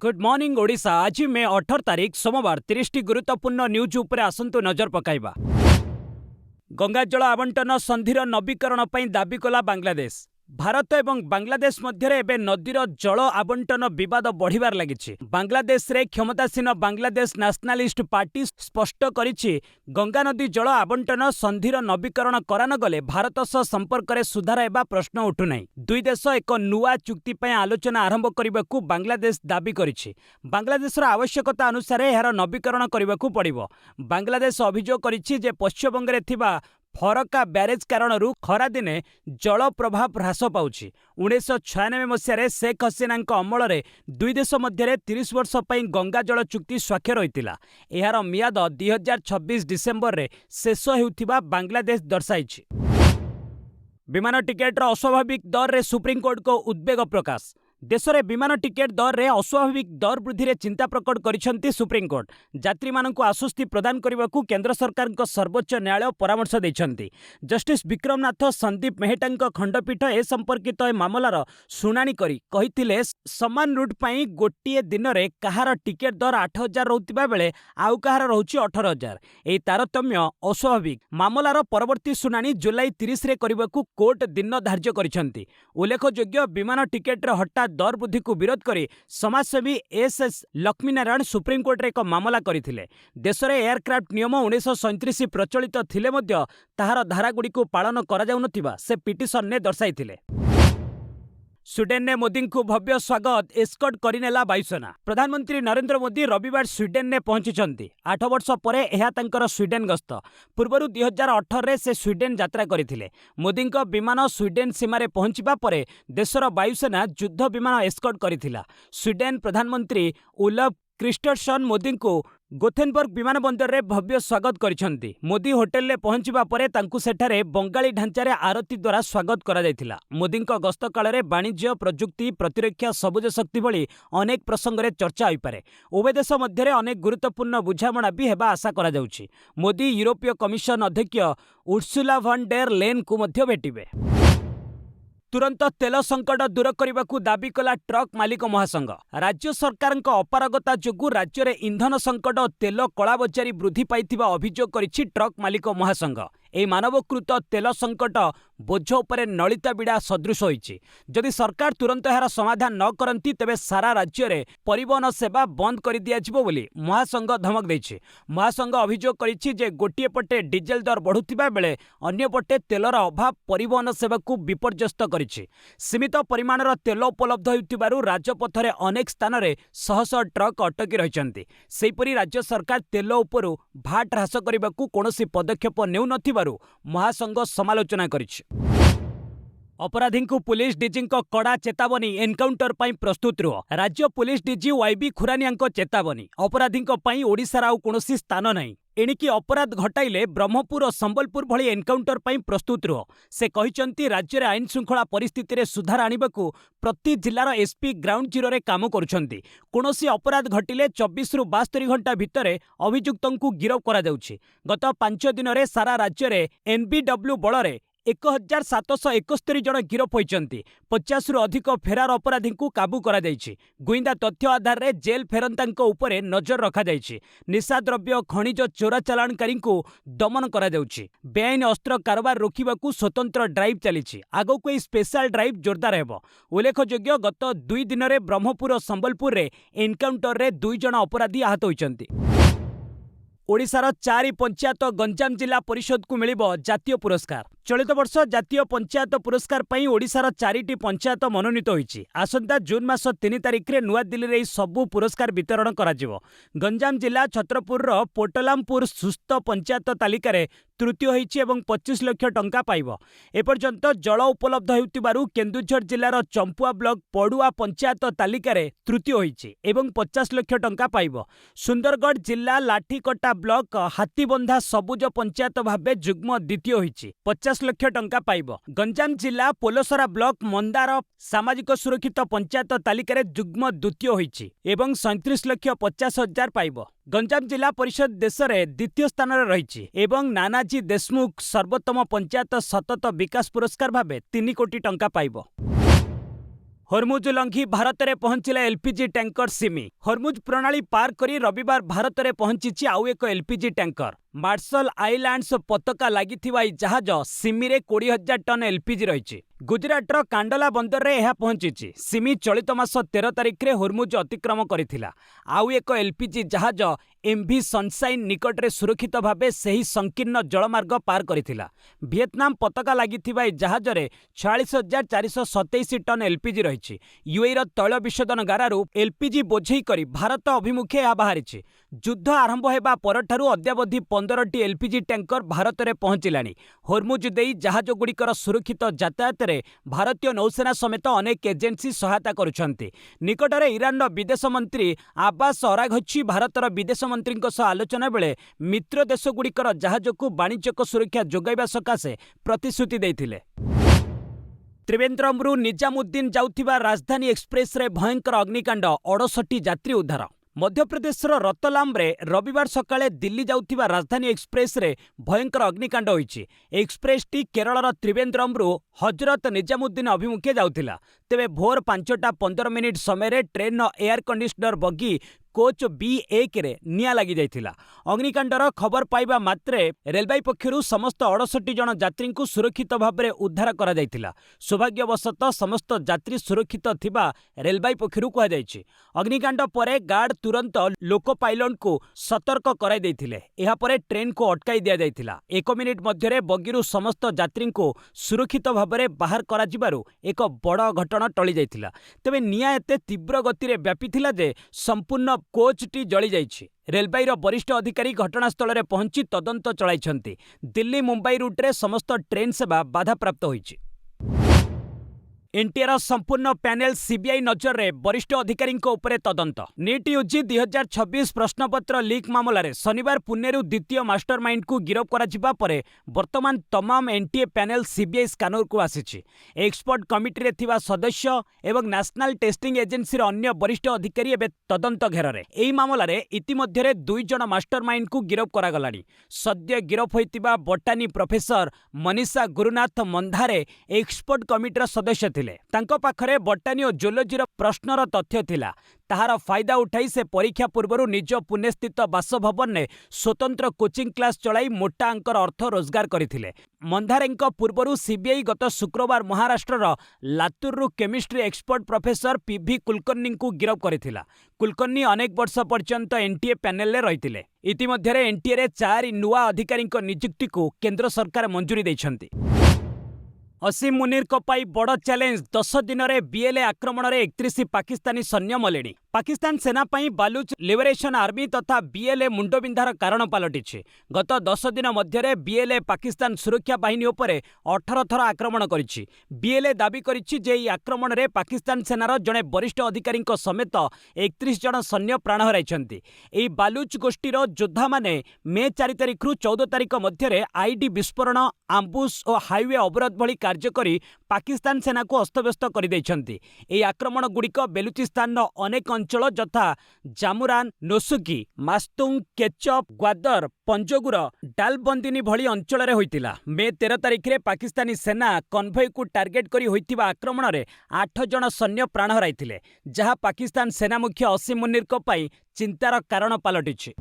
Good morning Odisha. आज मे 18 तारीख सोमवार 30 गुरुत्वपूर्ण न्यूज उपरे आसंतु नजर पकाइबा। गंगा जल आवंटन संधिर नवीकरण पर दाबी कला बांग्लादेश। भारत एवं बांग्लादेश मध्य एवं नदीर जल आवंटन विवाद बढ़िबार लगी। बांग्लादेश रे क्षमतासीन बांग्लादेश नेशनलिस्ट पार्टी स्पष्ट करिछि गंगा नदी जल आवंटन संधिर नवीकरण करान गले भारत सह संपर्क में सुधार हेबा प्रश्न उठुनाई। दुई देश एक नुआ चुक्ति पर आलोचना आरंभ करने बांग्लादेश दाबी करिछि। बांग्लादेशर आवश्यकता अनुसार यार नवीकरण करने पड़िबो। बांग्लादेश अभियोग करिछि जे पश्चिमबंग रे थिबा फरका ब्यारेज कारणरू खरा दिने जल प्रभाव ह्रास पाउछि। 1996 मसीह शेख हसीना अमल में दुई देश मध्य 30 वर्ष पर गंगा जल चुक्ति स्वाक्षर होइतिला। एहार मियाद 2026 डिसेम्बर रे शेष हेउथिबा बांग्लादेश दर्शाइछि। विमान टिकेटर अस्वाभाविक दर रे सुप्रीमकोर्ट को उद्वेग प्रकाश। देश में विमान टिकेट दर रे अस्वाभाविक दर वृद्धि रे चिंता प्रकट करिसेंती सुप्रीमकोर्ट। यात्री मानक आश्वस्ति प्रदान करने को केंद्र सरकार सर्वोच्च न्यायालय परामर्श देइछंती। जस्टिस विक्रमनाथ संदीप मेहटा खंडपीठ ए संपर्कित मामलार शुणाणी करी कहिथिले समान रूट पई गोटिए दिन रे कहार टिकेट दर 8,000 रहउतिबा बेले आउ कहार रहउछि 18,000। एई तारतम्य अस्वाभाविक। मामलार परवर्ती शुणाणी जुलाई 30 रे करबाकू कोर्ट दिन धार्य करिसेंती। उल्लेखयोग्य विमान टिकेट रे हठात दर वृद्धि को विरोध करी समाजसेवी एस लक्ष्मीनारायण सुप्रीमकोर्ट रे एक मामला करथिले। देश में एयरक्राफ्ट नियम 1937 प्रचलित थिले मध्य ताहार धारागुड़ी को पालन करा जाउ नथिबा से पिटिशन ने दर्शाइथिले। स्वीडेन ने मोदी को भव्य स्वागत एस्कॉर्ट करिनेला वायुसेना। प्रधानमंत्री नरेंद्र मोदी रविवार स्वीडेन ने पहुंची। 8 वर्ष पर यह स्वीडेन गस्त। पूर्व 2018 रे से स्वीडेन यात्रा करथिले। मोदी विमान स्वीडेन सीमार पहुंचवा पर देशर वायुसेना युद्ध विमान एस्कॉर्ट करथिला। स्वीडेन प्रधानमंत्री उलफ क्रिस्टरसन मोदी को गोथेनबर्ग विमान बंदर रे भव्य स्वागत करिसेंती। मोदी होटेल ले पहुंचवा परे तांकु सेठारे बंगाली ढांचारे आरती द्वारा स्वागत करा जायतिला। मोदी गस्त काल रे वाणिज्य, प्रजुक्ति, प्रतिरक्षा, सबुज शक्ति भली अनेक प्रसंग रे चर्चा होई पारे। उभय देश मध्य अनेक गुरुत्वपूर्ण बुझामणा भी हेबा आशा करा जाउछि। मोदी यूरोपीय कमिशन अध्यक्ष उर्सुला वॉन डेर लेन को मध्य भेटिबे। तुरंत तेल संकट दूर करने को दाबी कला ट्रक मालिक महासंघ। राज्य सरकार अपारगता जोगु राज्य में इंधन संकट और तेल कलाबजारी वृद्धि पाइथिबा अभियोग करिछि ट्रक मालिक महासंघ। ए मानवकृत तेल संकट बोझ उपरे नलिता बिड़ा सदृश होइछि। जदि सरकार तुरंत यार समाधान न करंती तेबे सारा राज्य में परिवहन सेवा बंद कर दियाजिबो बोली महासंघ धमक दैछि। महासंघ अभियोग करिछि जे गोटिए पटे डीजेल दर बढ़ुथिबा बेले अन्य पटे तेलर अभाव परिवहन सेवा को विपर्यस्त करिछि। सीमित परिमाणर तेल उपलब्ध होइतिबारु राजपथरे अनेक स्थान में शह शह ट्रक अटकी रहिछन्ति। सेहिपरि राज्य सरकार तेल उपरु भाट ह्रास करबाकू कोनोसी पदक्षेप नेउ नथिबारु महासंघ समालोचना करिछि। अपराधी को पुलिस डीजी कड़ा चेतावनी, एनकाउंटर पर प्रस्तुत रुह। राज्य पुलिस डीजी वाईबी खुरानिया चेतावनी, अपराधी ओडिशार आउ कोनोसी स्थान नहीं। एणिकी अपराध घटाइले ब्रह्मपुर और संबलपुर भली एनकाउंटर पर प्रस्तुत रुह। से कहिसंती राज्य में आईन श्रृंखला परिस्थिति रे सुधार आनिबाकू प्रति जिलार एसपी ग्राउंड जीरो रे काम करुछंती। कोनोसी अपराध घटिले 24 रु 72 घंटा भितरे अभियुक्तों को गिरफ करा जाउछि। गत 5 दिन रे सारा राज्य रे एनबीडब्ल्यू बल रे 1771 जन गिरफ होइचंती। 50 रु अधिक फेरार अपराधी को काबू करा जाइछि। गुइंदा तथ्य आधार रे जेल फेरंतांको उपरे नजर रखा जाइछि। निशा द्रव्य खनिज चोरा चालाणकारी को दमन करा जाउछि। बेआईन अस्त्र कारोबार रोकिबाकू स्वतंत्र ड्राइव चलिछि। आगोको स्पेशल ड्राइव जोरदार हेबो। उल्लेखयोग्य गत 2 दिन रे ब्रह्मपुर और संबलपुर रे एनकाउंटर रे 2 जन अपराधी आहत होइचंती। ओडिशार 4 पंचायत गंजाम जिला परिषद को मिलिबो जातीय पुरस्कार। चलित वर्ष जातीय पंचायत पुरस्कार पई ओडिशार 4टी पंचायत मनोनीत होईछि। आसंता जून मास 3 तारिख रे नुआ दिल्ली रे सबु पुरस्कार वितरण करा जिवो। गंजाम जिला छत्रपुर रो पोटलामपुर सुस्थ पंचायत तालिका रे तृतीय होईछि एवं 25 लाख टंका पाइबो। एपर्यंत जल उपलब्ध हेउतिबारु केन्दुझर जिलार चंपुआ ब्लॉक पडुआ पंचायत तालिका रे तृतीय होईछि एवं 50 लाख टंका पाइबो। सुंदरगढ़ जिला लाठीकटा ब्लॉक हाथीबंधा सबुज पंचायत भाबे जुग्म द्वितीय होईछि, 50 लाख टंका पाइबो। गंजाम जिला पोलसरा ब्लॉक मंदार सामाजिक सुरक्षित पंचायत तालिका रे जुग्म द्वितीय होईछि एवं 37,50,000 पाइबो। गंजाम जिला परिषद देश में द्वितीय स्थान रही एवं नानाजी देशमुख सर्वोत्तम पंचायत सतत विकास पुरस्कार भावे 3 कोटी टंका पाइबो। हरमुज लंघी भारत में पहुंचले एलपीजी टैंकर सिमी। हरमुज प्रणाली पार करी रविवार भारत में पहुंची आउ एक एलपीजी टैंकर। मार्शल आइलैंड्स पताका लागिथिबा ई जहाज सिमी रे 20,000 टन एलपीजी रही। गुजरातर कांडला बंदर रे यह पहुंची। सिमी चलित मास 13 तारिख रे हरमुज अतिक्रम करिथिला। आउ एक एलपीजी जहाज एमवी सनशाइन निकट रे सुरक्षित भावे सही संकीर्ण जलमार्ग पार करिथिला। वियतनाम पताका लागिथिबा ई जहाज रे 46,427 टन एलपीजी रही। यूएई रो तैल विशोधन गारारू एलपीजी बोझेई करी भारत अभिमुखे यह बाहरी। युद्ध आरंभ हेबा परठारू अद्यावधि 15टी एलपीजी टैंकर भारत में पहुंचलानी। हरमुज देई जहाज गुड़िकर सुरक्षित यातायात रे भारतीय नौसेना समेत अनेक एजेंसी सहायता करुछंती। निकटरे ईरान विदेश मंत्री अब्बास अराघची भारतर विदेश मंत्री आलोचना बेले मित्र देश गुड़िकर जहाज को वाणिज्यिक सुरक्षा जोगाइबा सकाशे प्रतिश्रुति देइथिले। त्रिवेंद्रमरू निजामुद्दीन जाउथिबा राजधानी एक्सप्रेस रे भयंकर अग्निकांड 68 यात्री उद्धार। मध्यप्रदेशर रतलाम रे रविवार सकाळे दिल्ली जाउथिबा राजधानी एक्सप्रेस रे भयंकर अग्निकांड होईछि। Express T केरळर त्रिवेंद्रमरू Hazrat Nizamuddin अभिमुखे जाउथिला। तेबे भोर 5:15 समय ट्रेन एयर कंडीशनर बगी कोच B1 रे निया लगी जाइथिला। अग्निकांडर खबर पाइबा मात्रे रेलवे पक्षरु समस्त 68 जन यात्री को सुरक्षित भाव में उद्धार करा जाइथिला। सौभाग्यवशतः समस्त यात्री सुरक्षित थिबा रेलवे पक्षरु कहा जाइछि। अग्निकांड परे गार्ड तुरंत लोको पायलट को सतर्क कराई दैथिले। एहा परे ट्रेन को अटकाई दिया जाइथिला। 1 मिनिट मध्यरे बगीरु समस्त यात्री को सुरक्षित भाव में बाहर करा जिबारु एक बड़ घटना टली जाइथिला। तेबे निया एते तीव्र गति रे व्यापीथिला जे संपूर्ण कोचटी जली जाइछि। रेलवे वरिष्ठ अधिकारी घटनास्थल में पहुंची तदंत चलाइछंती। दिल्ली मुंबई रूट्रे समस्त ट्रेन सेवा बाधाप्राप्त होइछि। एनटीआर संपूर्ण पैनल सीबीआई नजर रे वरिष्ठ अधिकारी उपरे तदंत। नीट यूजी 2026 प्रश्नपत्र लीक मामलें शनिवार पुणेरू द्वितीय मास्टरमाइंड को गिरफ करा परे वर्तमान तमाम एनटीए पैनल सीबीआई स्कानर को आसीछि। एक्सपर्ट कमिटी रे थिबा सदस्य एवं नेशनल टेस्टिंग एजेंसी अन्य वरिष्ठ अधिकारी एवं तदंत घेर एही मामलें इतिमध्य 2 जन मास्टरमाइंड को गिरफ करा गलानी। सद्य गिरफ होइतिबा बटानी प्रोफेसर मनीषा गुरुनाथ मंधारे एक्सपर्ट कमिटीर सदस्य तांको पाखरे बटानी और जियोलॉजीर प्रश्नर तथ्य थिला। ताहार फायदा उठाई से परीक्षा पूर्व निज पुणे स्थित बासभवन में स्वतंत्र कोचिंग क्लास चलाई मोटा अंकर अर्थ रोजगार करथिले। मंधारेंक पूर्वरु सीबीआई गत शुक्रवार महाराष्ट्रर लातूरु chemistry expert professor PV Kulkarni को गिरफ करथिला। कुलकर्णी अनेक वर्ष पर्यंत एनटीए पैनल में रहिथिले। इतिमध्य एनटीए रे 4 नुआ अधिकारी नियुक्ति को केंद्र सरकार मंजूरी दैछंती। असीम मुनीर को पाई बड़ चैलेंज। 10 दिन रे बीएलए आक्रमण रे 31 पाकिस्तानी सैन्य मलेनी। पाकिस्तान सेना पाई बालूच लिबरेशन आर्मी तथा बीएलए मुंडबिंधार कारण पलटिछि। गत 10 दिन मध्य बीएलए पाकिस्तान सुरक्षा बाहिनी उपरे 18 थर आक्रमण करिछि। बीएलए दाबी करिछि जे ई आक्रमण रे पाकिस्तान सेनार जणे वरिष्ठ अधिकारी समेत 31 जन सैन्य प्राण हराइछन्ति। एई बालूच गोष्ठीर योद्धा माने मे 4 तारिख रु 14 तारिख मध्य आईडी विस्फोरण आम्बुश और हाईवे अवरोध भली कार्य करी पाकिस्तान सेना को अस्तव्यस्त कर दैछन्ति। एई आक्रमण गुड़िक बेलुचिस्तान अनेक अंचल यथा जामुरान, नोसुकी, मास्तुंग, केचप, ग्वादर, पंजगुर, डालबंदिनी भली अंचल रे होइतिला। मे 13 तारिख रे पाकिस्तानी सेना कन्भय को टार्गेट करी होइतिबा आक्रमण रे 8 जन सैन्य प्राण हराइथिले, जहा पाकिस्तान सेना मुख्य असीम मुनीर को पाई चिंतार कारण पलटिछि।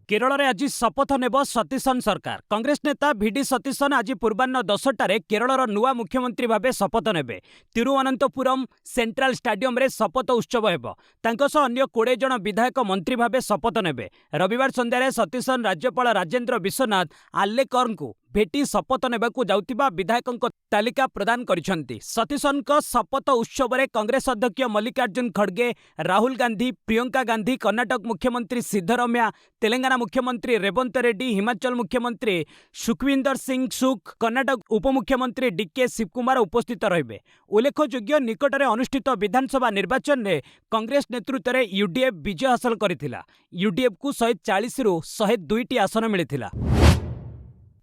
केरल में आज शपथ नेब सतीशन सरकार। कांग्रेस नेता भिडी सतीशन आज पूर्वाह्न 10टारे केरलर नुआ मुख्यमंत्री भावे शपथ नेबे। तिरुवनंतपुरम सेंट्राल स्टाडियम रे शपथ उत्सव हेब। तांको सह अन्य 20 जन विधायक मंत्री भावे शपथ नेबे। रविवार संध्यारे सतीशन राज्यपाल राजेंद्र विश्वनाथ आलेकर को भेटी शपथ नेबाकू जाउतिबा विधायकों तालिका प्रदान करिसंती। सतीशन शपथ उत्सव में कांग्रेस अध्यक्ष मल्लिकार्जुन खड़गे, राहुल गांधी, प्रियंका गांधी, कर्नाटक मुख्यमंत्री सिद्धरमैया, तेलंगाना मुख्यमंत्री रेवंत रेड्डी, हिमाचल मुख्यमंत्री सुखविंदर सिंह सुख, कर्नाटक उपमुख्यमंत्री डीके शिवकुमार उपस्थित रहिबे। उल्लेखयोग्य निकटरे अनुष्ठित विधानसभा निर्वाचन में कांग्रेस नेतृत्व में यूडीएफ विजय हासिल करथिला। यूडीएफ को 140 रु 102 आसन मिलिथिला।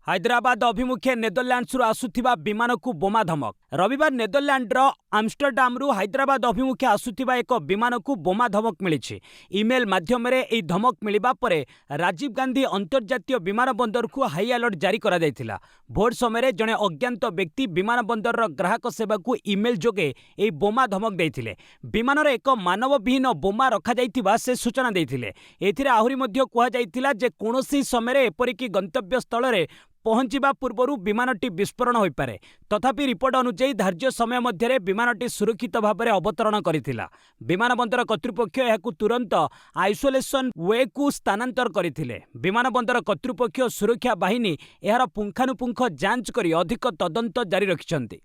ହାଇଦ୍ରାବାଦ ଅଭିମୁଖେ ନେଦରଲ୍ୟାଣ୍ଡସରୁ ଆସୁଥିବା ବିମାନକୁ ବୋମା ଧମକ। ରବିବାର ନେଦରଲ୍ୟାଣ୍ଡର ଆମଷ୍ଟରଡାମରୁ ହାଇଦ୍ରାବାଦ ଅଭିମୁଖେ ଆସୁଥିବା ଏକ ବିମାନକୁ ବୋମା ଧମକ ମିଳିଛି। ଇମେଲ ମାଧ୍ୟମରେ ଏହି ଧମକ ମିଳିବା ପରେ ରାଜୀବ ଗାନ୍ଧୀ ଅନ୍ତର୍ଜାତୀୟ ବିମାନ ବନ୍ଦରକୁ ହାଇ ଆଲର୍ଟ ଜାରି କରାଯାଇଥିଲା। ଭୋଟ ସମୟରେ ଜଣେ ଅଜ୍ଞାତ ବ୍ୟକ୍ତି ବିମାନ ବନ୍ଦରର ଗ୍ରାହକ ସେବାକୁ ଇମେଲ ଯୋଗେ ଏହି ବୋମା ଧମକ ଦେଇଥିଲେ। ବିମାନରେ ଏକ ମାନବବିହୀନ ବୋମା ରଖାଯାଇଥିବା ସେ ସୂଚନା ଦେଇଥିଲେ। ଏଥିରେ ଆହୁରି ମଧ୍ୟ କୁହାଯାଇଥିଲା ଯେ କୌଣସି ସମୟରେ ଏପରିକି ଗନ୍ତବ୍ୟ ସ୍ଥଳରେ ପହଞ୍ଚିବା ପୂର୍ବରୁ ବିମାନଟି ବିସ୍ଫୋରଣ ହୋଇପାରେ। ତଥାପି ରିପୋର୍ଟ ଅନୁଯାୟୀ ଧାର୍ଯ୍ୟ ସମୟ ମଧ୍ୟରେ ବିମାନଟି ସୁରକ୍ଷିତ ଭାବରେ ଅବତରଣ କରିଥିଲା। ବିମାନ ବନ୍ଦର କର୍ତ୍ତୃପକ୍ଷ ଏହାକୁ ତୁରନ୍ତ ଆଇସୋଲେସନ ୱେକୁ ସ୍ଥାନାନ୍ତର କରିଥିଲେ। ବିମାନ ବନ୍ଦର କର୍ତ୍ତୃପକ୍ଷ ସୁରକ୍ଷା ବାହିନୀ ଏହାର ପୁଙ୍ଖାନୁପୁଙ୍ଖ ଯାଞ୍ଚ କରି ଅଧିକ ତଦନ୍ତ ଜାରି ରଖିଛନ୍ତି।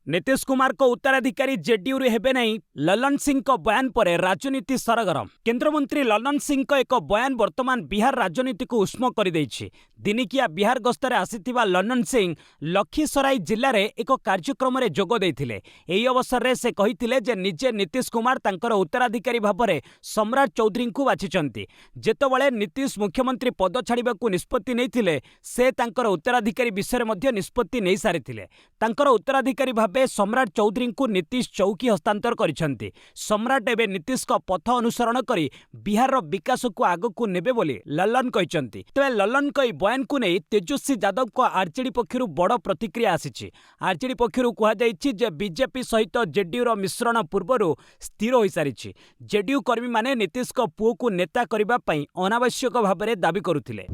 नीतीश कुमार को उत्तराधिकारी जेडीयू रे हेबे नहीं ललन सिंह को बयान पर राजनीति सरगरम। केंद्रमंत्री ललन सिंह को एक बयान वर्तमान बिहार राजनीति को उष्म कर देछि। दिनिकिया बिहार गस्तर आसीथिबा ललन सिंह लखीसराय जिल्ला रे एक कार्यक्रम रे जोग देथिले। एही अवसर रे से कहिथिले जे निजे नीतीश कुमार तांकर उत्तराधिकारी भाबरे सम्राट चौधरी को बाछिचंती। जेतबळे नीतीश मुख्यमंत्री पद छाड़िबाकू निष्पत्ति नैथिले से तांकर उत्तराधिकारी विषय मध्ये निष्पत्ति नै सारिथिले। तांकर उत्तराधिकारी सम्राट चौधरी को नीतीश चौकी हस्तांतर करिसेंती। सम्राट एवं नीतीश को पथ अनुसरण करी बिहार विकास को आग को नेबे बोली ललन कहिसेंती। तेबे ललन को बयान को नहीं तेजस्वी यादव को आरजेडी पक्षरु बड़ प्रतिक्रिया आसीछि। आरजेडी पक्षरु कहा जायछि जे बीजेपी सहित जेडीयू रो मिश्रण पूर्वरु स्थिर होई सारिछि। जेडीयू कर्मी माने नीतीश को पुओ को नेता करिबा पई अनावश्यक भाबरे दाबी करुथिले।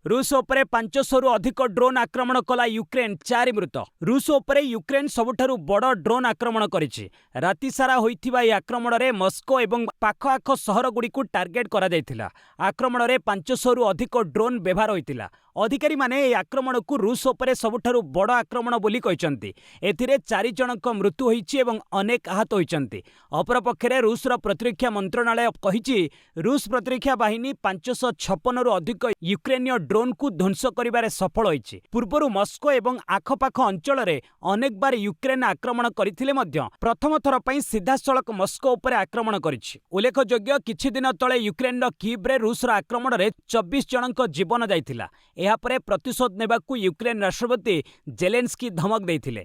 रूस उपरे 500 रु अधिक ड्रोन आक्रमण कला यूक्रेन 4 मृत। रूस उपरे यूक्रेन सबुठारु बड़ ड्रोन आक्रमण करिछि। राति सारा होइथिबा ए आक्रमण रे मस्को एवं पाख आख सहर गुडी को टार्गेट करा जायथिला। आक्रमण रे 500 रु अधिक ड्रोन व्यवहार होइतिला। अधिकारी माने ए आक्रमण को रूस उपरे सबुठारु बड़ आक्रमण बोली कहिसंती। एथिरे 4 जनक मृत्यु होइछि एवं अनेक आहत होइसंती। अपरपक्षरे रूसर प्रतिरक्षा मंत्रणालय कहिछि रूस प्रतिरक्षा बाहिनी 556 रु अधिक यूक्रेनीय ड्रोन को ध्वंस करिबारे सफल होइछि। पूर्वरु मस्को एवं आखपाख अंचल रे अनेक बार यूक्रेन आक्रमण करिथिले मध्य प्रथम थर पई सीधासळक मस्को उपरे आक्रमण करिछि। उल्लेखयोग्य किछि दिन तळे यूक्रेन कीव रे रूसर आक्रमण रे 24 जनक जीवन जाइथिला। एहा परे प्रतिशोध नेबाकू यूक्रेन राष्ट्रपति जेलेन्स्की धमक देइथिले।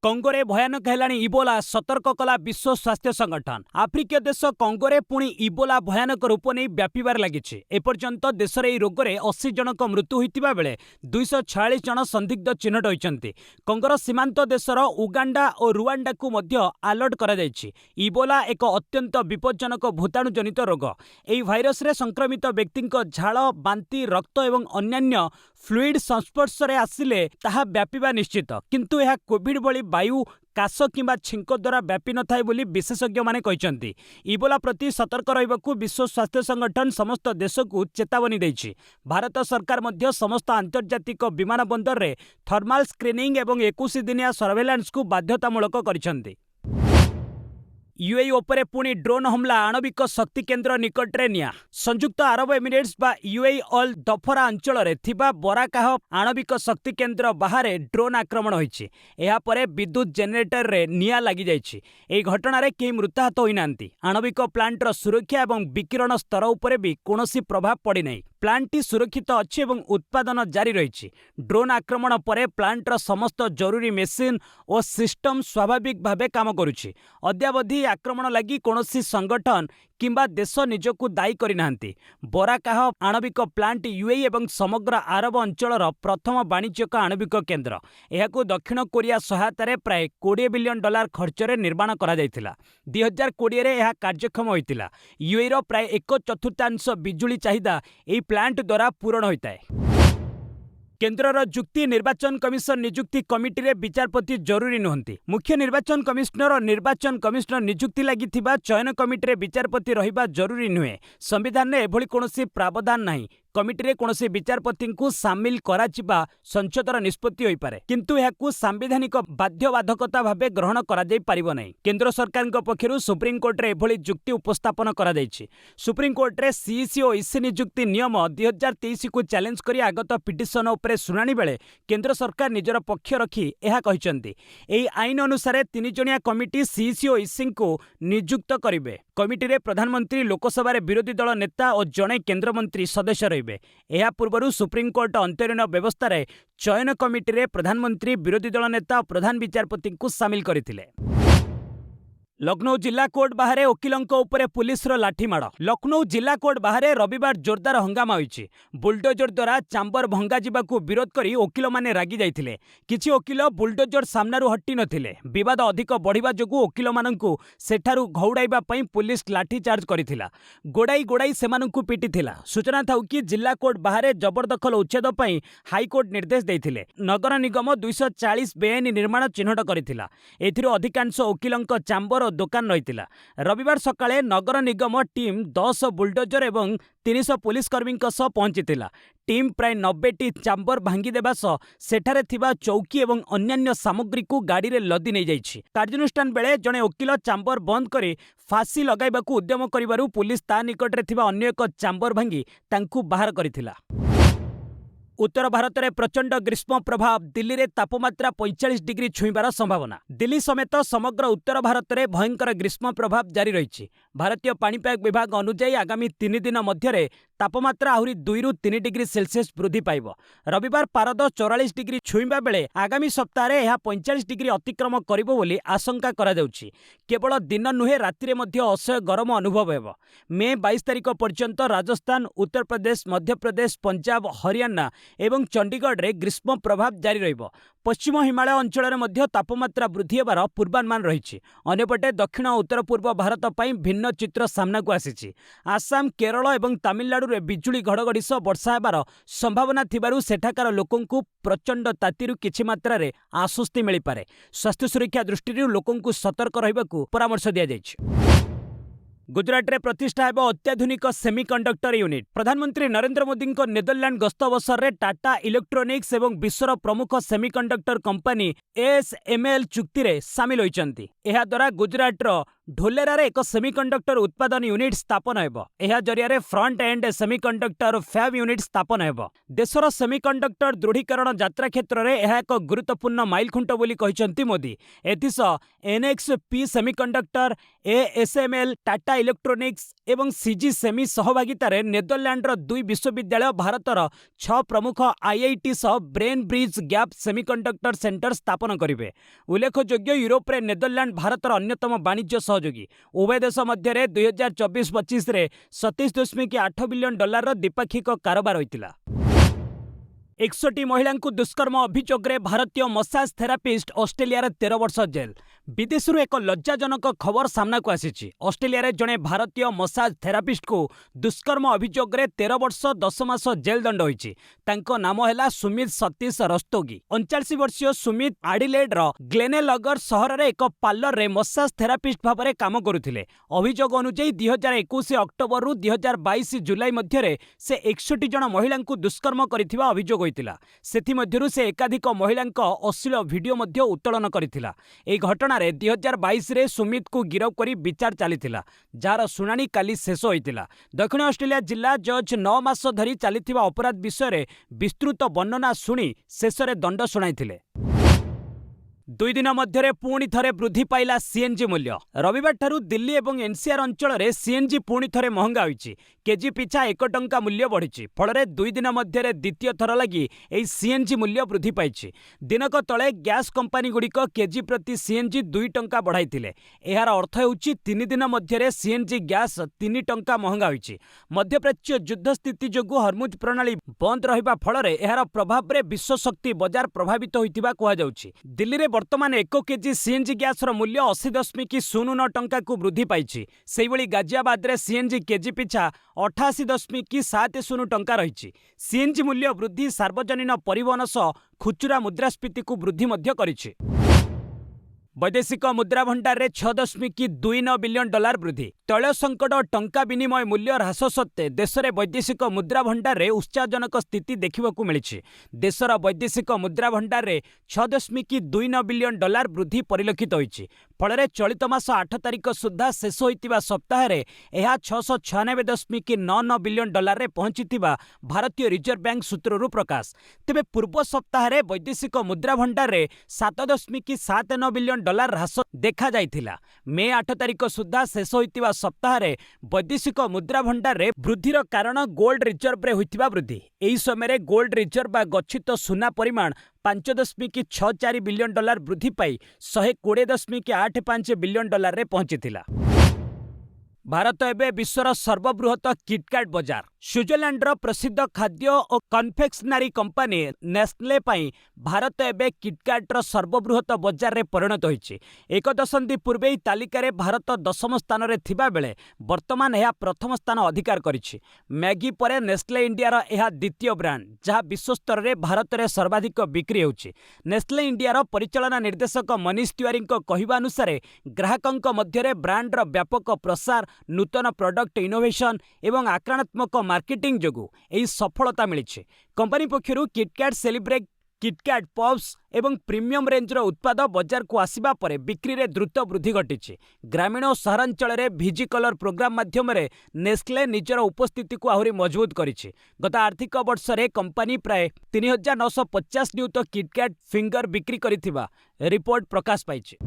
कंगोरे भयानक हेलाणी इबोला सतर्क कला विश्व स्वास्थ्य संगठन। आफ्रिकीय देश कंगोरे पुणी इबोला भयानक रूप नहीं व्यापिबार लागिछि। एपर्यंत देश में रोग में 80 जनक मृत्यु होइतिबा बेले 246 जन संदिग्ध चिन्हट होइछन्ति। कंगोर सीमांत देशर उगांडा और रुवांडा को मध्य अलर्ट करा जायछि। इबोला एक अत्यंत विपज्जनक भूताणु जनित रोग। एही भाइरस रे संक्रमित व्यक्ति झाल बांती रक्त एवं अन्यान्य फ्लुइड संस्पर्श रे आसिले ताहा व्यापिबा निश्चित। किंतु यह कोविड भली वायु काश किंबा छिंक द्वारा व्यापी न थाए बोली विशेषज्ञ माने कहिसंती। इबोला प्रति सतर्क रहिबाकू विश्व स्वास्थ्य संगठन समस्त देश को चेतावनी देइछि। भारत सरकार मध्य समस्त आंतर्जातिक विमान बंदर रे थर्माल स्क्रीनिंग एवं 21 दिनिया सर्वेलांस को बाध्यतामूलक करिसंती। यूएई उपरे पुणी ड्रोन हमला आणविक शक्ति केन्द्र निकटरे निया। संयुक्त अरब एमिरेट्स बा यूएई अल दफरा अंचल रे थिबा बराकाह आणविक शक्ति केन्द्र बाहरे ड्रोन आक्रमण होइछि। एहा परे विद्युत जेनेरेटर रे निया लागि जाइछि। एही घटना रे केही मृताहत होई नांती। आणविक प्लांट रो सुरक्षा एवं विकिरण स्तर उपरे भी कोनोसी प्रभाव पड़ी नहीं। प्लांटटी सुरक्षित अच्छी एवं उत्पादन जारी रही। ड्रोन आक्रमण पर प्लांटर समस्त जरूरी मेसिन और सिस्टम स्वाभाविक भावे काम करुछि। अद्यावधि आक्रमण लगी कौनसी संगठन किंबा देश निजकू दायी करिनाहांती। बराकाह आणविक प्लांट यूएई एवं समग्र आरब अंचलर प्रथम वाणिज्यिक आणविक केन्द्र। एहाकू दक्षिण कोरिया सहायतार प्राय $20 बिलियन खर्चरे निर्माण करा जायतिला। 2020 रे यह कार्यक्षम होइतिला। यूएईर प्राय 1/4 बिजुली चाहिदा एही प्लांट द्वारा पूरण होइताए। केन्द्रर जुक्ति निर्वाचन कमिशन नियुक्ति कमिटी रे विचारपति जरूरी नुहंती। मुख्य निर्वाचन कमिशनर और निर्वाचन कमिशनर नियुक्ति लागि थिबा चयन कमिटी रे विचारपति रहिबा जरूरी नुहे। संविधान ने एभली कोनोसी प्रावधान नाही। कमिटी रे कोनोसी विचारपति को सामिल कराजिबा संसदर निष्पत्ति होई पारे, किंतु एहाकू संवैधानिक बाध्यबाधकता भाबे ग्रहण करा जाई परिबो नाही। केंद्र सरकारक पक्षरु सुप्रीम कोर्ट रे एभली जुक्ति उपस्थापन करा जायछि। सुप्रीम कोर्ट रे सीईसी और ईसी नियुक्ति नियम 2023 को चैलेंज करी आगत पिटिशन उपरे सुनानी बेले केंद्र सरकार निजर पक्ष रखी एहा कहिसंती। एही आईन अनुसार 3 जणिया कमिटी सीईसी और ईसी को नियुक्त करिवे। कमिटी रे प्रधानमंत्री, लोकसभा रे विरोधी दल नेता और जणे केंद्रमंत्री सदस्य रहिबे। ରହିବେ। ଏହା ପୂର୍ବରୁ ସୁପ୍ରିମकोर्ट अंतरीण व्यवस्था चयन कमिटी रे प्रधानमंत्री विरोधी दल नेता और प्रधान विचारपति को सामिल करथिले। लखनऊ जिला कोर्ट बाहर वकिलों उपरे पुलिस लाठीमाड़। लखनऊ जिला कोर्ट बाहर रविवार जोरदार हंगामा होइछि। बुलडोजर द्वारा चांबर भंगा जिबाकू विरोध करी वकिल माने रागी जाइथिले। किछि वकिल बुलडोजर सामनारू हटी नथिले। विवाद अधिक बढ़िबा जोगु वकिल माननकू सेठारू घौड़ाइबा पई पुलिस लाठी चार्ज करिथिला। गोड़ाई गोड़ाई सेमाननकू पिटिथिला। सूचना थाउ कि जिला कोर्ट बाहर जबरदखल उच्छेद पई हाईकोर्ट निर्देश देइथिले। नगर निगम 240 बेआईन निर्माण चिन्हट करिथिला। एथिरो अधिकांश वकिलंक चांबर दुकान रही। रविवार सकाळे नगर निगम टीम 10 बुलडोजर एवं 300 पुलिस कर्मी पहुंची। टीम प्राय 90टी चांबर भांगी देबा सह सेठारे थिबा चौकी एवं अन्यान्य सामग्री को गाड़ी रे लदी नहीं जाइछि। कार्यानुष्ठान बेले जणे वकिल चांबर बंद करी फांसी लगाइबाकू उद्यम करिबारु पुलिस ता निकटरे थिबा अन्य एक चांबर भांगी तांकू बाहर करिथिला। उत्तर भारत में प्रचंड ग्रीष्म प्रभाव। दिल्ली में तापमात्रा 45 डिग्री छुईबार संभावना। दिल्ली समेत समग्र उत्तर भारत में भयंकर ग्रीष्म प्रभाव जारी रही। भारतीय पाणीपाग विभाग अनुसार आगामी 3 दिन मध्य तापमात्रा आहरी 2 ରୁ 3 डिग्री सेल्सियस वृद्धि पाइब। रविवार पारद 44 डिग्री छुईबा बेले आगामी सप्ताह यह 45 डिग्री अतिक्रम करिबो बोली आशंका करा जाउछि। केवल दिन नुहे राति रे मध्य असह्य गरम अनुभव हेब। मे 22 तारिख पर्यंत राजस्थान, उत्तर प्रदेश, मध्य प्रदेश, पंजाब, हरियाणा एवं चंडीगढ़ रे ग्रीष्म प्रभाव जारी रहिब। पश्चिम हिमालय अंचल में मध्य तापमात्रा वृद्धि हेबार पूर्वानुमान रही। अन्यपटे दक्षिण और उत्तर पूर्व भारत पई भिन्न चित्र सामना को आसीछि। आसाम, केरल और तमिलनाडु रे बिजुली घड़घड़ी सह वर्षा हेबार संभावना थिबारु सेठाकार लोकंकु प्रचंड तातीरु किछि मात्रा रे आश्वस्ति मिली पारे। स्वास्थ्य सुरक्षा दृष्टि लोकंकु सतर्क रहिबाकू परामर्श दिया जायछि। गुजरात रे प्रतिष्ठा हेब अत्याधुनिक सेमीकंडक्टर यूनिट। प्रधानमंत्री नरेंद्र मोदी नेदरलैंड गस्त अवसर में टाटा इलेक्ट्रोनिक्स एवं विश्वर प्रमुख सेमीकंडक्टर कंपनी ASML चुक्ति रे सामिल होइचंती। एहा द्वारा गुजरात रो ढोलेरा रे एक सेमीकंडक्टर उत्पादन यूनिट स्थापन हेब। एहा जरिया front end semiconductor fab unit स्थापन हेब। देशर सेमीकंडक्टर दृढ़ीकरण यात्रा क्षेत्र में यह एक गुरुत्वपूर्ण माइलखुंट बोली कहिसंती मोदी। एथिस NXP semiconductor, ASML, Tata electronics एवं CG सेमी सहभागितार नेदरलैंड 2 विश्वविद्यालय भारतर 6 प्रमुख IIT सह brain bridge gap semiconductor centre स्थापन करेंगे। उल्लेखयोग्य यूरोप रे नेदरलैंड भारतर अन्यतम वाणिज्य सहयोगी। उभय देश मध्य 2024-25 रे $27.8 बिलियन द्विपाक्षिक कारोबार होइतिला। 61 महिला दुष्कर्म अभियोग रे भारतीय मसाज थेरापिस्ट ऑस्ट्रेलिया 13 वर्ष जेल। विदेशरू एक लज्जाजनक खबर सामना को आसी। ऑस्ट्रेलिया जड़े भारतीय मसाज थेरापिस्ट को दुष्कर्म अभियोग रे 13 वर्ष 10 मास जेल दंड होइछि। तांको नाम हैला सुमित सतीश रस्तोगी। 39 वर्षीय सुमित आडिलेड रो ग्लेनेलगर सहर रे एक पार्लर रे मसाज थेरापिस्ट भाव में काम करुथिले। अभियोग अनुसार 2021 अक्टोबर रु 2022 जुलाई मध्य से 61 जन महिला दुष्कर्म करिथिबा अभियोग होइतिला। सेथि मध्यरु से एकाधिक महिला अश्लील वीडियो मध्य उत्तोलन करिथिला। एही घटना रे 2022 रे सुमित को गिरफ्त करी विचार चलीथिला, जार शुणाणी काली शेष होइतिला। दक्षिण ऑस्ट्रेलिया जिला जज 9 मास धरी चलीथिबा अपराध विषय विस्तृत वर्णना शुणी शेष रे दंड शुणाइथिले। 2 दिन मध्य पुणी थरे वृद्धि पाइला सीएनजी मूल्य। रविवार ठारू दिल्ली और एनसीआर अंचल में सीएनजी पुणी थरे महंगा होइछि। केजी पिछा 1 टंका मूल्य बढ़ी। फल 2 दिन मध्य द्वितीय थर लगी एही सीएनजी मूल्य वृद्धि पाइछि। दिनक तले गैस कंपनी गुड़िक केजी प्रति सीएनजी 2 टंका बढ़ाइथिले। एहार अर्थ हेउछि 3 दिन मध्य सीएनजी गैस 3 टंका महंगा होइछि। मध्यप्राच्य युद्ध स्थिति जोगु हरमुज प्रणाली बंद रहिबा फल एहार प्रभाव रे विश्व शक्ति बाजार प्रभावित होइतिबा कुहा जाउछि। दिल्ली रे वर्तमान 1 केजी सीएनजी गैस मूल्य 80.09 टंका को वृद्धि पाइछि। सेहिभଳି गाजियाबाद रे सीएनजी केजी पिछा 88.70 टंका रही। सीएनजी मूल्य वृद्धि सार्वजनीन परिवहन सह खुचुरा मुद्रास्फीति को वृद्धि मध्य करिछि। वैदेशिक मुद्रा भंडार रे 6.29 बिलियन डॉलर वृद्धि। तैल संकट टंका विनिमय मूल्य ह्रास सत्ते देश में वैदेशिक मुद्रा भंडार रे उत्साहजनक स्थिति देखा मिली। देशर वैदेशिक मुद्रा भंडार रे 6.29 बिलियन डॉलर वृद्धि परिलक्षित होइछि। फल चलित मास 8 तारिख सुधा शेष होइतिबा सप्ताह रे यह 696.99 बिलियन डॉलर रे पहुंचीथिबा भारतीय रिजर्व बैंक सूत्ररू प्रकाश। तेबे पूर्व सप्ताह रे वैदेशिक मुद्रा भंडार रे 7.79 बिलियन डॉलर ह्रास देखा जाइथिला। मे 8 तारिख सुधा शेष होइतिबा सप्ताहरे वैदेशिक मुद्रा भंडार रे वृद्धिर कारण गोल्ड रिजर्व रे होइतिबा वृद्धि। एही समय गोल्ड रिजर्व बा गच्छित सुना परिमाण 5.64 बिलियन डॉलर वृद्धि पाई 120.85 बिलियन डॉलर रे पहुंचीथिला। भारत एबे विश्वर सर्वबृहत किटकैट बजार। स्विट्जरलैंडर प्रसिद्ध खाद्य और कन्फेक्शनरी कंपनी नेस्ले पाई भारत एबे किटकैटर सर्वबृहत बजार रे परिणत होइछि। एक दशंधि पूर्वे तालिकार भारत 10म स्थान रे थिबा बेले वर्तमान यह प्रथम स्थान अधिकार करिछि। मैगी परे नेस्ले इंडियार यह द्वितीय ब्रांड जहाँ विश्व स्तर रे भारत रे सर्वाधिक बिक्री होउछि। नेस्ले इंडियार परिचालना निर्देशक मनीष तिवारी कहवा अनुसार ग्राहकंक मध्य ब्रांडर व्यापक प्रसार, नूतन प्रोडक्ट इनोवेशन एवं आक्रामक मार्केटिंग जोगु एही सफलता मिली। कंपनी पक्षरु किटकैट सेलिब्रेट, किटकैट पॉप्स एवं प्रीमियम रेंजर उत्पाद बाजार को आसिबा परे बिक्री रे द्रुत वृद्धि घटिछि। ग्रामीण और सहरांचल रे भिजी कलर प्रोग्राम माध्यम रे नेस्ले निजर उपस्थिति को आहुरी मजबूत करिछि। गत आर्थिक वर्ष रे कंपनी प्राय 3950 नियुत किटकैट फिंगर बिक्री करिथिबा रिपोर्ट प्रकाश पाइछि।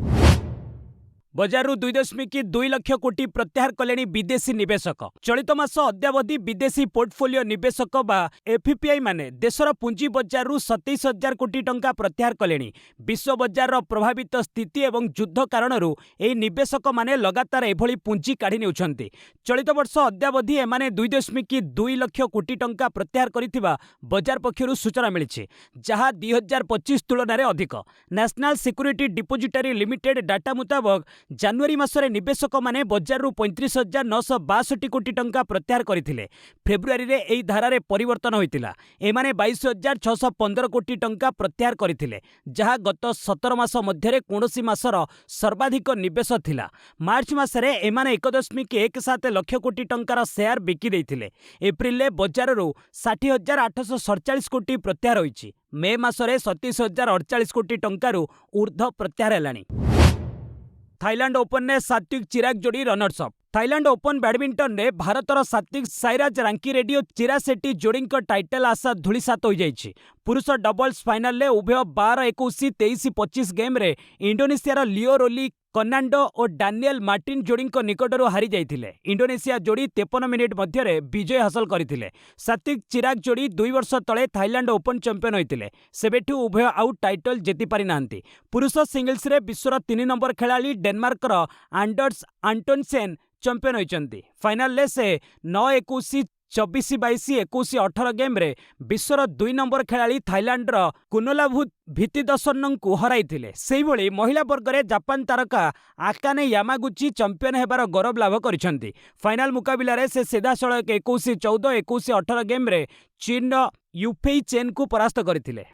बजार 2.2 लाख कोटी प्रत्याहार कले विदेशी निवेशक। चलित मास अद्यावधि विदेशी पोर्टफोलियो निवेशक बा एफपीआई माने देशर पुंजी बजार 27,000 कोटी टंका प्रत्याहार कले। विश्व बजार प्रभावित स्थिति एवं युद्ध कारण एही निवेशक माने लगातार एभली पुंजी काढ़ी नेउछन्ति। चलित वर्ष अद्यावधि एमाने 2.2 लाख कोटी टंका प्रत्याहार करिथिबा बजार पक्षरु सूचना मिलिछि, जहा 2025 तुलन में अधिक। National security depository limited data मुताबक जनवरी मासरे निवेशक माने बजार 35,962 कोटी टंका प्रत्याहार करथिले। फेब्रुआरी रे एही धारारे परिवर्तन होइतिला। एमाने 22,615 कोटी टंका प्रत्याहार करथिले, जहा गत 17 मास मध्यरे कोनोसी मासर सर्वाधिक निवेश थिला। मार्च मासरे एमाने 1.17 लाख कोटी टंकार शेयर बिकी देइथिले। एप्रिल रे बजार 60,847 कोटी प्रत्याहार होइछि। मे मासरे 37,048 कोटी टंकारु ऊर्ध्व प्रत्याहार हेलानी। थाईलैंड ओपन ने सात्विक चिराग जोड़ी runners up. Thailand open badminton ने भारतर सात्विक साईराज रांकीरेड्डी और चिराग शेट्टी जोड़ी टाइटल आशा धूलिसात हो जाइछि। पुरुष डबल्स फाइनल में उभय 12-21, 23-25 गेम रे इंडोनेशियार लियो रोली कर्नांडो और डानियल मार्टिन जोड़ी निकटरू हारी जाइथिले। इंडोनेशिया जोड़ी 53 मिनिट मध्य विजय हासिल करथिले। सात्विक चिराग जोड़ी 2 वर्ष तले थाईलैंड ओपन चैंपियन होइतिले। सेबेठू उभय आउ टाइटल जेति पारि नांती। पुरुष सिंगल्स रे विश्वर 3 नंबर खेलाड़ी डेनमार्कर आंडर्स आंटोनसेन चैंपियन होइचंती। फाइनल ले से 9-21, 24-22, 21-18 गेम रे विश्वर 2 नंबर खेलाड़ी थाईलैंडर कुनोलाभूत भित्तिदसन्न को हराइथिले। सेहिभଳି महिला वर्ग रे जापान तारका आकाने यामागुची चैंपियन हेबार गौरव लाभ करिसंती। फाइनल मुकाबिला रे से सीधासळख 21-14, 21-18 गेम रे चीन यूफेई चेन को परास्त करथिले।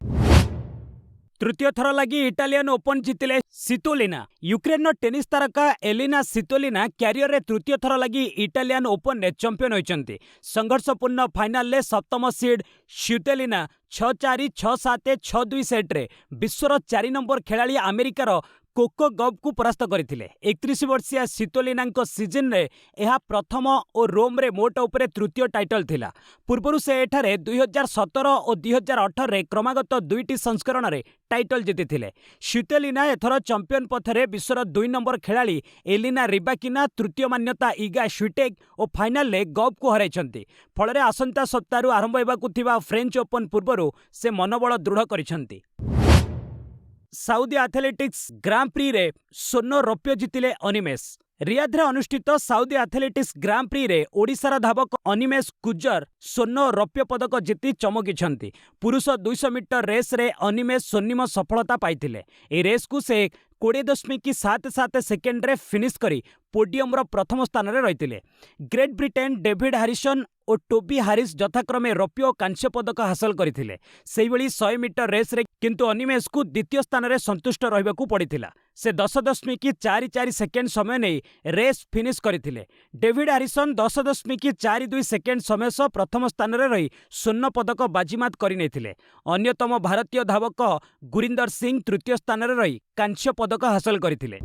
तृतीय थर लगी इटालियन ओपन जीतिले सितोलिना। यूक्रेन टेनिस तारका एलिना सितोलिना क्यारियर रे तृतीय थर लगी इटालियन ओपन ने चैंपियन होइचंती। संघर्षपूर्ण फाइनल ले सप्तम सीड सितोलिना 6-4, 6-7, 6-2 सेट रे विश्वर 4 नंबर खेलाड़ी अमेरिकार कोको गफ को परास्त करथिले। 31 वर्षीय सितोलिना सीजन रे यह प्रथम और रोम रे मोट उपरे तृतीय टाइटल थिला। पूर्वरु से एठारे 2017 और 2018 रे क्रमागत 2टी संस्करण रे टाइटल जीतिथिले। सितोलिना एथर चैंपियन पथरे विश्वर 2 नंबर खेलाड़ी एलिना रिबाकिना, तृतीय मान्यता इगा स्विटेक और फाइनल ले गफ को हराइछंती। फलरे आसंता सप्ताह आरंभ हेबाकु थिबा फ्रेंच ओपन पूर्वरु से मनोबल दृढ़ करिछंती। साउदी एथलेटिक्स ग्रां प्री रे स्वर्ण रौप्य जीतिले अनिमेष। रियाद रे अनुष्ठित साउदी एथलेटिक्स ग्रां प्री रे ओडिशार धावक अनिमेष गुज्जर स्वर्ण रौप्य पदक जीति चमकिछंती। पुरुष 200 मीटर रेस रे अनिमेष स्वर्णिम सफलता पाइथिले। ए रेस को से 20.77 सेकेंड रे फिनिश करी पोडियम रो प्रथम स्थान रे रहिथिले। ग्रेट ब्रिटेन डेविड हारिसन और टोबी हारिस यथाक्रमे रौप्य और कांस्य पदक हासिल करथिले। सेहिभଳି 100 मीटर रेस रे किंतु अनिमेष को द्वितीय स्थान रे संतुष्ट रहिबाकू पड़िथिला। से 10.44 सेकेंड समय नहीं रेस फिनिश करथिले। डेविड हारिसन 10.42 सेकेंड समय सह प्रथम स्थान रे रही स्वर्ण पदक बाजीमात करिनेथिले। अन्यतम भारतीय धावक गुरिंदर सिंह तृतीय स्थान रे रही कांस्य पदक हासिल करथिले।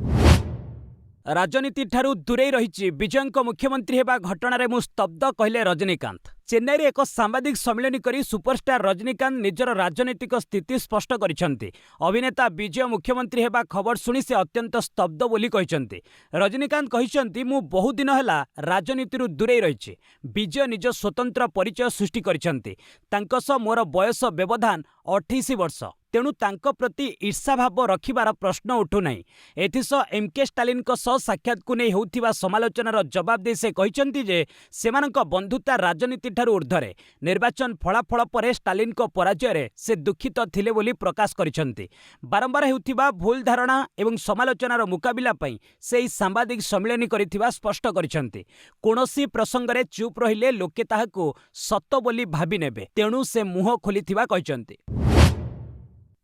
राजनीति ठारू दूरे रही विजयंक मुख्यमंत्री हेबा घटना रे मु स्तब्ध कहले रजनीकांत। चेन्नई रे एक सांबादिक सम्मेलन करी सुपरस्टार रजनीकांत निजर राजनीतिक स्थिति स्पष्ट करिसेंति। अभिनेता विजय मुख्यमंत्री हेबा खबर शुणी से अत्यंत स्तब्ध बोली कहिसेंति। रजनीकांत कहिसेंति मु बहु दिन हैला राजनीति दूरे रहिछि। विजय निज स्वतंत्र परिचय सृष्टि करिसेंति। तांको सह मोर बयस व्यवधान 28 वर्ष। तेणु तांको प्रति ईर्षा भाव रखिबार प्रश्न उठु नाही। एथिसह एमके स्टालिन को सह साक्षात को नहीं होउथिबा समालोचनार जवाब दे से कहिसेंति जे सेमानक बंधुता राजनीति ठारू ऊर्ध्वरे। निर्वाचन फलाफल पर स्टालिन को पराजय रे से दुखित थिले बोली प्रकाश करिसेंति। बारंबार हेउथिबा भूल धारणा एवं समालोचनार मुकाबिला पई से सांबादिक सम्मेलन करिथिबा स्पष्ट करिसेंति। कोनोसी प्रसंग रे चुप रहिले लोके ताहाकू सत्य बोली भाबी नेबे। तेणु से मुह खोलिथिबा कहिसेंति।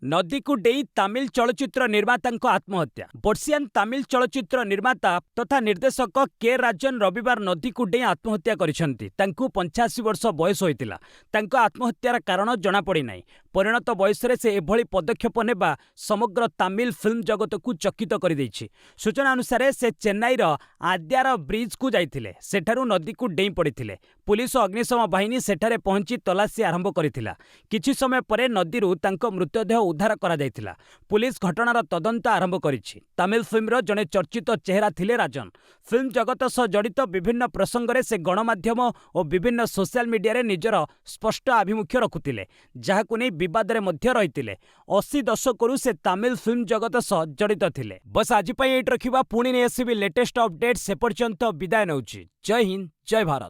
नदी को डेई तमिल चलचित्र निर्माता आत्महत्या। बर्षियान तमिल चलचित्र निर्माता तथा निर्देशक के राजन रविवार नदी को डेई आत्महत्या करिसेंति। तांकु 85 वर्ष बयस होइतिला। तांको आत्महत्यार कारण जଣା पड़ी नाही। परिणत बयस रे से एभली पदक्षेप नेबा समग्र तमिल फिल्म जगत को चकित करि दैछि। सूचना अनुसार से चेन्नई रो आद्यार ब्रिज को जाइथिले। सेठारु नदी को डेई पड़िथिले। पुलिस और अग्निशम बाहिनी सेठारे पहुंची तलाशी आरंभ करिथिला। किछि समय परे नदीरु तांको मृतदेह उद्धार करा जाइथिला। पुलिस घटनार तदंत आरंभ करिछि। तमिल फिल्मर जने चर्चित चेहरा थिले राजन। फिल्म जगत सह जड़ित विभिन्न प्रसंगरे से गणमाध्यम और विभिन्न सोशल मीडिया रे निजर स्पष्ट आभिमुख्य रखुथिले, जाहाकु नै विवाद रे मध्य रहिथिले। 80 दशकरू से तमिल फिल्म जगत सह जड़ित थिले। बस आज पई एट रखिबा, पुणी नै आसीबी लेटेस्ट अपडेट। से पर्यंत विदाय नउछि। जय हिंद, जय भारत।